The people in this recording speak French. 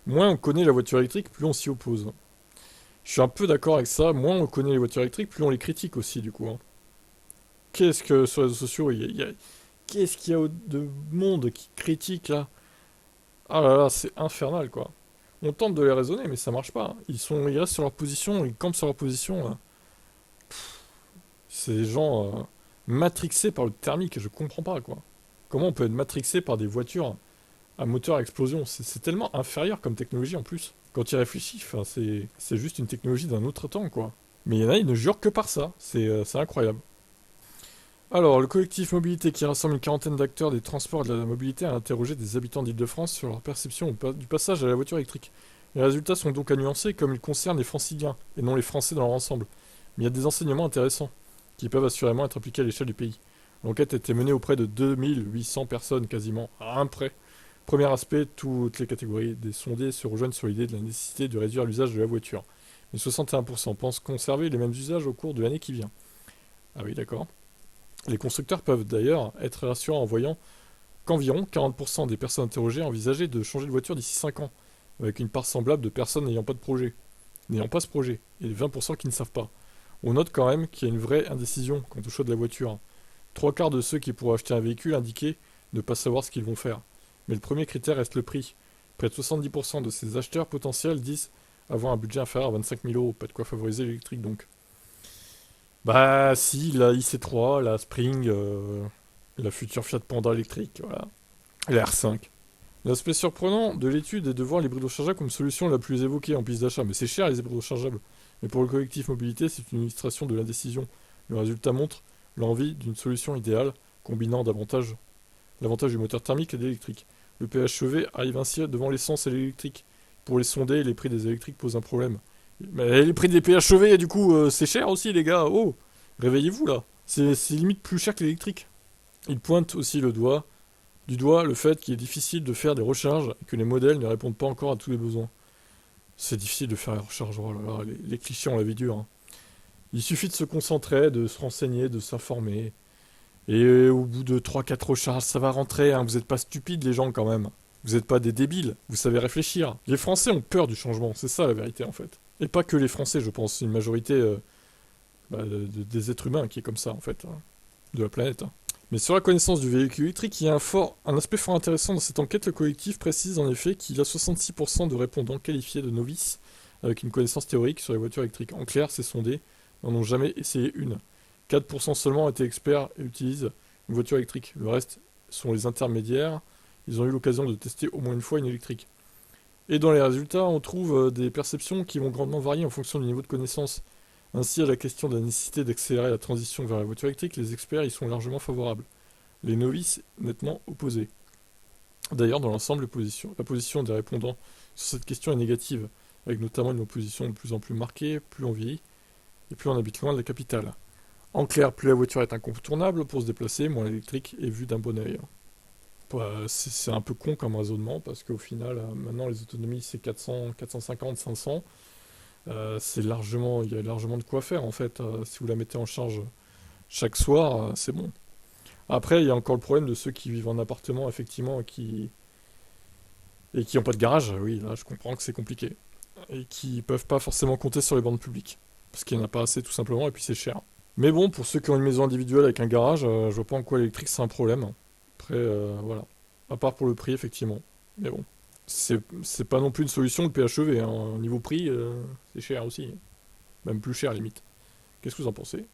Moins on connaît la voiture électrique, plus on s'y oppose. Je suis un peu d'accord avec ça, moins on connaît les voitures électriques, plus on les critique aussi, du coup, hein. Qu'est-ce que sur les réseaux sociaux, qu'est-ce qu'il y a de monde qui critique là? Ah là là, c'est infernal quoi. On tente de les raisonner, mais ça marche pas. Ils restent sur leur position, ils campent sur leur position, là. C'est des gens matrixés par le thermique, je comprends pas quoi. Comment on peut être matrixé par des voitures à moteur à explosion? C'est tellement inférieur comme technologie en plus. Quand il réfléchit, enfin, c'est juste une technologie d'un autre temps quoi. Mais il y en a, ils ne jurent que par ça. C'est incroyable. Alors, le collectif Mobilité qui rassemble une quarantaine d'acteurs des transports et de la mobilité a interrogé des habitants d'Île-de-France sur leur perception du passage à la voiture électrique. Les résultats sont donc à nuancer comme ils concernent les franciliens et non les Français dans leur ensemble. Mais il y a des enseignements intéressants qui peuvent assurément être appliqués à l'échelle du pays. L'enquête a été menée auprès de 2800 personnes quasiment, à un près. Premier aspect, toutes les catégories des sondés se rejoignent sur l'idée de la nécessité de réduire l'usage de la voiture. Mais 61% pensent conserver les mêmes usages au cours de l'année qui vient. Ah oui, d'accord. Les constructeurs peuvent d'ailleurs être rassurants en voyant qu'environ 40% des personnes interrogées envisageaient de changer de voiture d'ici 5 ans, avec une part semblable de personnes n'ayant pas ce projet, et 20% qui ne savent pas. On note quand même qu'il y a une vraie indécision quant au choix de la voiture. Trois quarts de ceux qui pourraient acheter un véhicule indiquaient ne pas savoir ce qu'ils vont faire. Mais le premier critère reste le prix. Près de 70% de ces acheteurs potentiels disent avoir un budget inférieur à 25 000 euros. Pas de quoi favoriser l'électrique donc. Bah si, la IC3, la Spring, la future Fiat Panda électrique, voilà. La R5. L'aspect surprenant de l'étude est de voir l'hybride rechargeable comme solution la plus évoquée en piste d'achat. Mais c'est cher les hybrides rechargeables. Mais pour le collectif mobilité, c'est une illustration de l'indécision. Le résultat montre l'envie d'une solution idéale, combinant l'avantage du moteur thermique et de l'électrique. Le PHEV arrive ainsi devant l'essence et l'électrique. Pour les sonder, les prix des électriques posent un problème. Mais les prix des PHEV, du coup, c'est cher aussi, les gars. Oh, réveillez-vous là. C'est limite plus cher que l'électrique. Il pointe aussi du doigt le fait qu'il est difficile de faire des recharges et que les modèles ne répondent pas encore à tous les besoins. C'est difficile de faire les recharges, oh là là, les clichés on la vie dure, hein. Il suffit de se concentrer, de se renseigner, de s'informer. Et au bout de 3-4 recharges, ça va rentrer, hein. Vous n'êtes pas stupides les gens quand même. Vous n'êtes pas des débiles, vous savez réfléchir. Les Français ont peur du changement, c'est ça la vérité en fait. Et pas que les Français, je pense, c'est une majorité des êtres humains qui est comme ça en fait, hein, de la planète, hein. Mais sur la connaissance du véhicule électrique, il y a un aspect fort intéressant dans cette enquête. Le collectif précise en effet qu'il y a 66% de répondants qualifiés de novices avec une connaissance théorique sur les voitures électriques. En clair, ces sondés n'en ont jamais essayé une. 4% seulement étaient experts et utilisent une voiture électrique. Le reste sont les intermédiaires. Ils ont eu l'occasion de tester au moins une fois une électrique. Et dans les résultats, on trouve des perceptions qui vont grandement varier en fonction du niveau de connaissance. Ainsi, à la question de la nécessité d'accélérer la transition vers la voiture électrique, les experts y sont largement favorables. Les novices, nettement opposés. D'ailleurs, dans l'ensemble, la position des répondants sur cette question est négative, avec notamment une opposition de plus en plus marquée, plus on vieillit, et plus on habite loin de la capitale. En clair, plus la voiture est incontournable pour se déplacer, moins l'électrique est vue d'un bon oeil. C'est un peu con comme raisonnement, parce qu'au final, maintenant les autonomies c'est 400, 450, 500. Il y a largement de quoi faire en fait. Si vous la mettez en charge chaque soir, c'est bon. Après, il y a encore le problème de ceux qui vivent en appartement, effectivement, et qui n'ont pas de garage. Oui, là, je comprends que c'est compliqué. Et qui peuvent pas forcément compter sur les bandes publiques. Parce qu'il n'y en a pas assez, tout simplement, et puis c'est cher. Mais bon, pour ceux qui ont une maison individuelle avec un garage, je vois pas en quoi l'électrique c'est un problème. Après, voilà. À part pour le prix, effectivement. Mais bon. C'est pas non plus une solution le PHEV, hein. Au niveau prix, c'est cher aussi. Même plus cher, limite. Qu'est-ce que vous en pensez?